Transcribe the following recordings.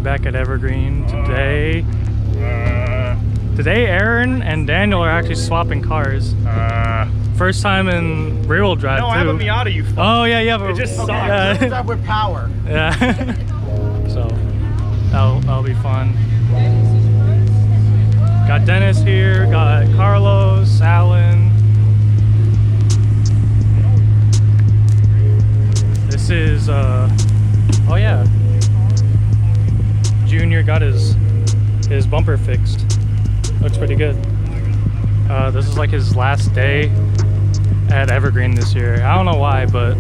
Alright, back at Evergreen today. Today Aaron and Daniel are actually swapping cars. First time in rear-wheel drive too. No, I have a Miata, you fuck. Oh yeah, yeah, but it just sucks. Yeah. With power. Yeah. So that'll be fun. Got Dennis here, got Carlos, Alan. This is oh yeah. Junior got his bumper fixed. Looks pretty good. This is like his last day at Evergreen this year. I don't know why, but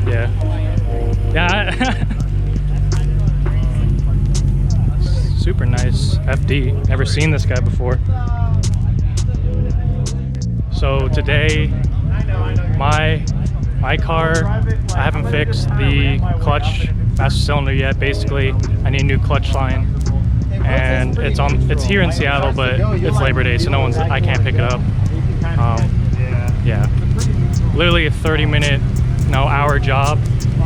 yeah. Yeah. Super nice FD. Never seen this guy before. So today, my car, I haven't fixed the clutch master cylinder yet. Basically, I need a new clutch line, and it's here in Seattle, but it's Labor Day, so I can't pick it up. Yeah, literally a 30-minute, hour job,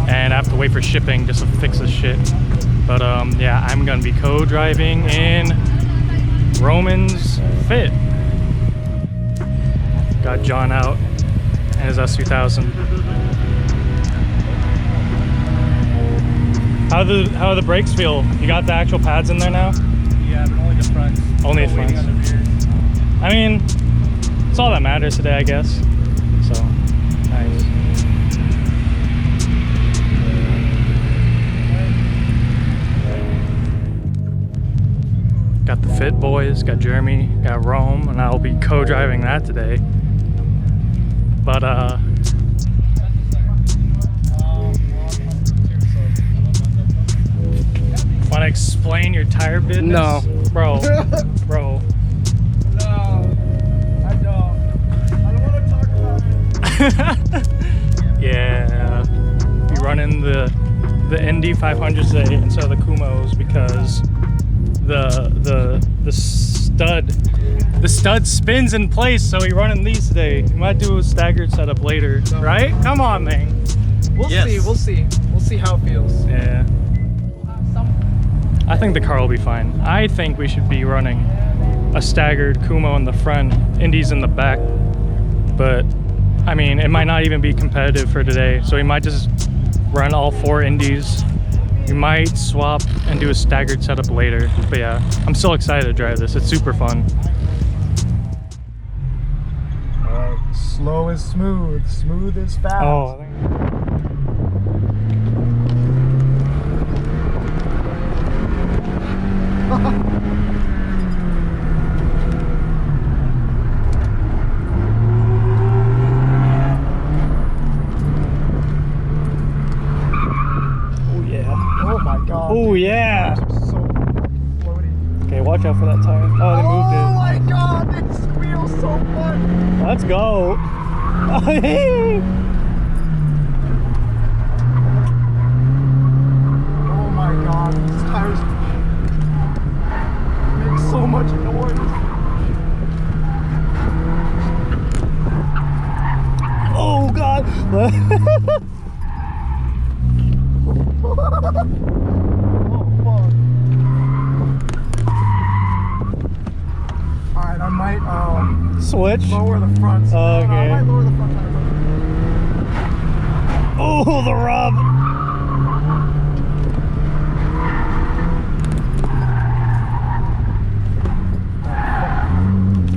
and I have to wait for shipping just to fix this shit. But yeah, I'm gonna be co-driving in Roman's Fit. Got John out and his S2000. How do the brakes feel? You got the actual pads in there now? Yeah, but only the fronts. Only the fronts. I mean, it's all that matters today, I guess. So, nice. Got the Fit boys, got Jeremy, got Rome, and I'll be co-driving that today. But wanna explain your tire business? No. Bro. No, I don't. I don't want to talk about it. Yeah. Be running the Indy 500s today instead of the Kumos because the stud spins in place, so we're running these today. We might do a staggered setup later, right? Come on, man. We'll see how it feels. Yeah. I think the car will be fine. I think we should be running a staggered Kumo in the front, Indies in the back. But I mean, it might not even be competitive for today, so we might just run all 4 Indies. We might swap and do a staggered setup later. But yeah, I'm still excited to drive this. It's super fun. Slow is smooth, smooth is fast. Oh, oh yeah. So floaty. Okay, watch out for that tire. Oh, they moved it. Oh my god, it squeals so fun. Let's go. Oh my god, these tires make so much noise. Oh god. Alright, I might Switch. lower the front. Okay. I might lower the front tire. Oh, the rub.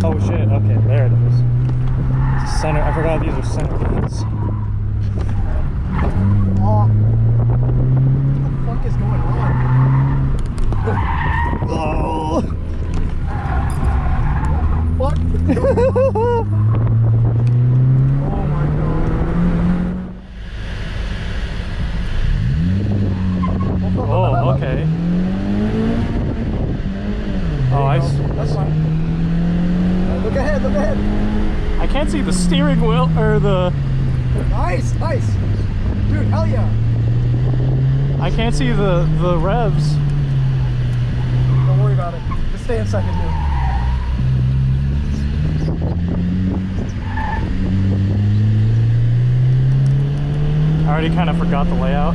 Oh shit. Okay, there it is. It's center. I forgot these are center pins. Oh. What the fuck is going on? Oh. What? Oh my god. Oh, okay. Oh, That's fine. Look ahead, look ahead. I can't see the steering wheel or the. Nice, nice. Dude, hell yeah. I can't see the revs. Don't worry about it. Just stay in second, dude. I already kind of forgot the layout.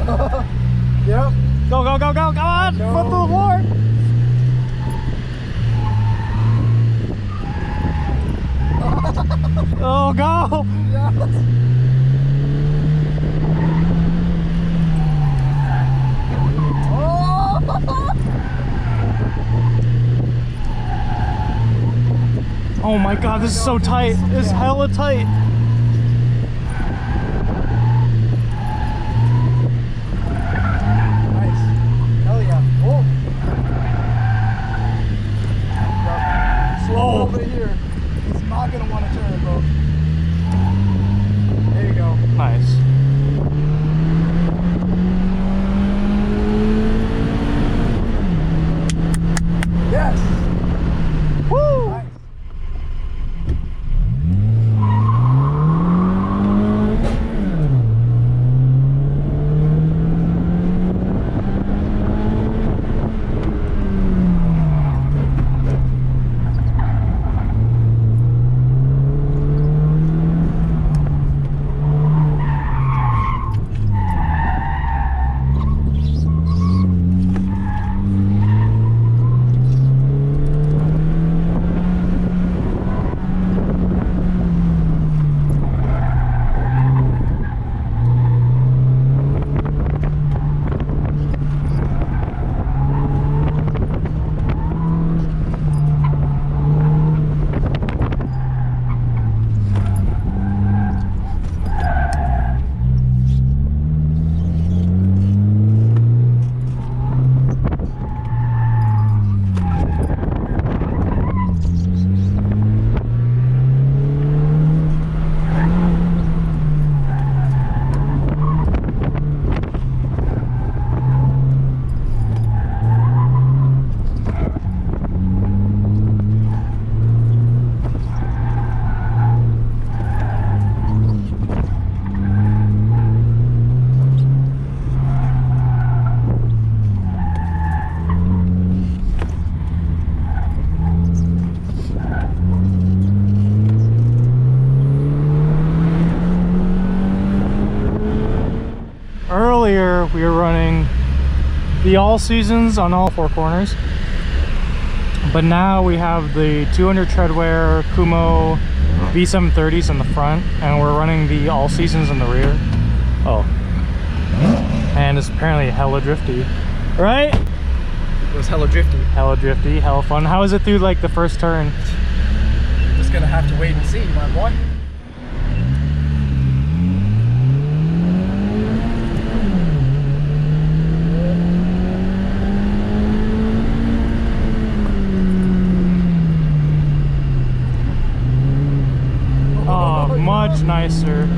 Yep. Go, go, go, go, come on! No. Foot to the floor! Oh, go! Yes. Oh my god, this is so tight. This is hella tight. Nice. Hell yeah. Oh. Slow over here. He's not gonna want to turn, bro. There you go. Nice. Yes. Woo! Nice. Earlier we were running the all seasons on all four corners, but now we have the 200 treadwear Kumo V730s in the front, and we're running the all seasons in the rear. Oh, and it's apparently hella drifty, right? It was hella drifty. Hella drifty, hella fun. How is it through like the first turn? Just gonna have to wait and see, my boy. Oh, much nicer.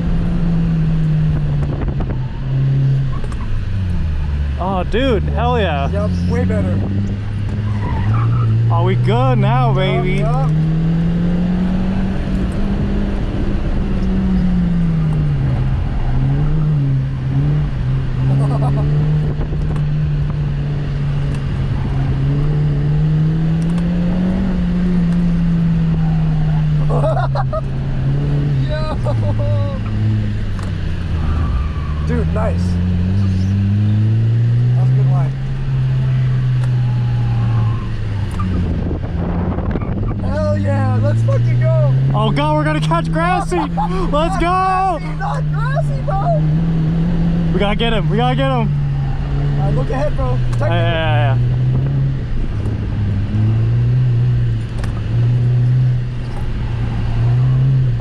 Oh, dude, hell yeah. Yep, way better. Are we good now, baby? Yup. Dude, nice. That was a good line. Hell yeah, let's fucking go. Oh god, we're gonna catch Grassy! Let's go! Not grassy, bro. We gotta get him, we gotta get him! Alright, look ahead, bro. Yeah.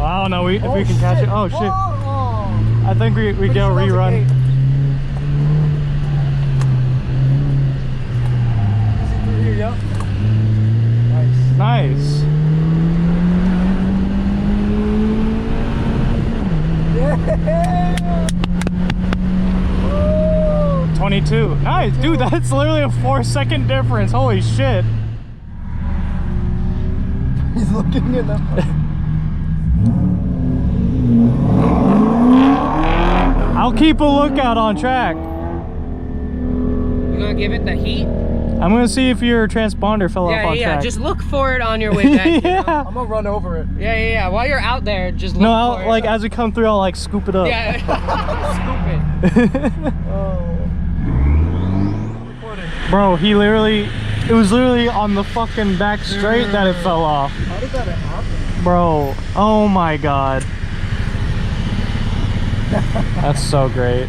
I don't know if we can catch it. Oh shit. Oh. I think we get a rerun. Here, yep. Nice. Nice. Yeah. Woo. 22. Nice, dude. That's literally a 4-second difference. Holy shit. He's looking at them. I'll keep a lookout on track. You gonna give it the heat? I'm gonna see if your transponder fell off on Yeah, track. just look for it on your way back. You know? Yeah. I'm gonna run over it. Yeah. While you're out there, just look No, for like it. as we come through, I'll like scoop it up. Yeah, scoop it. Oh. Bro, he literally, it was literally on the fucking back straight that it fell off. How did that happen? Bro, oh my god. That's so great.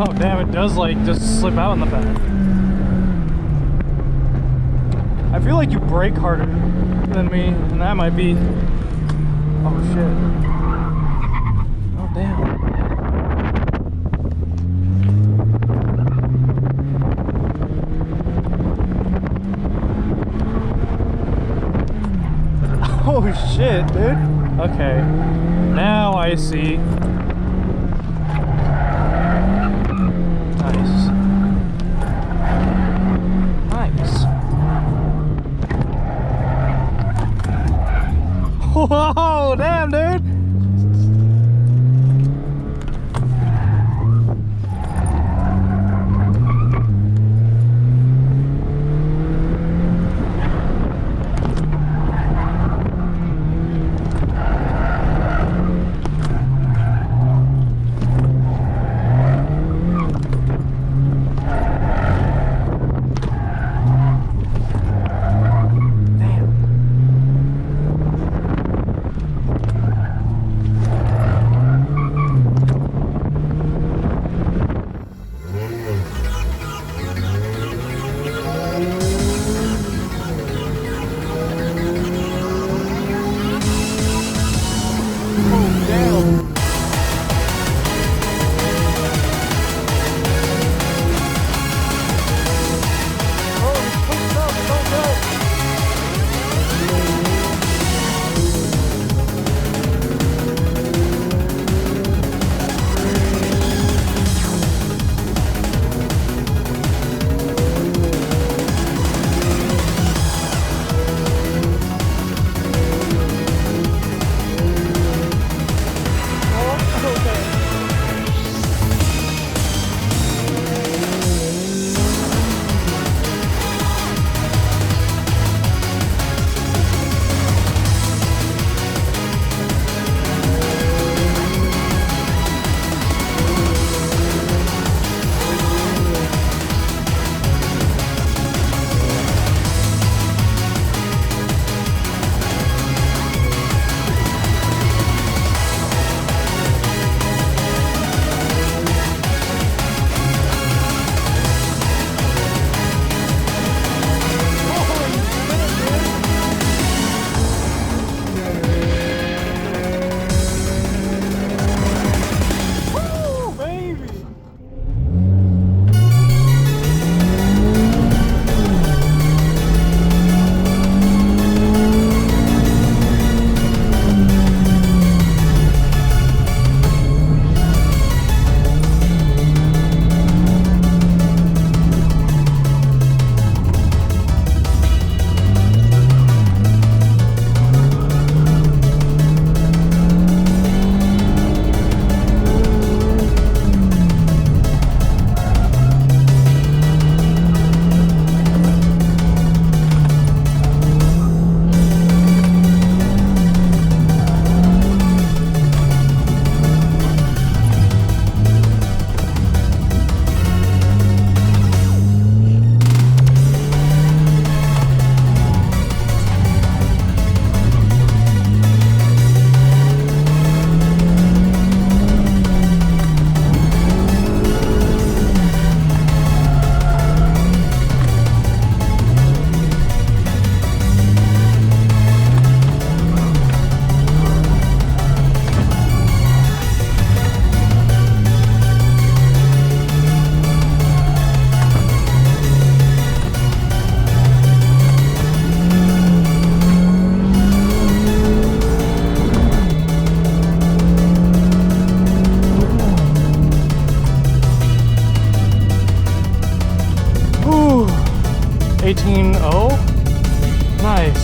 Oh damn, it does like just slip out in the back. I feel like you brake harder than me, and that might be... Oh shit. Oh damn. Oh shit, dude. Okay. Now I see. Nice. Nice. Whoa, damn, dude.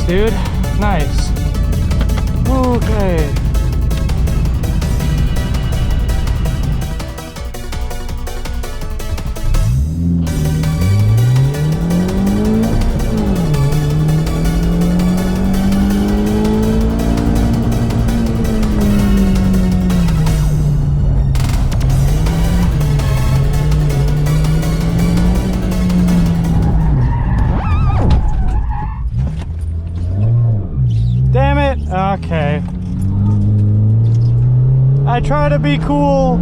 dude. Nice. Okay. Okay. I try to be cool.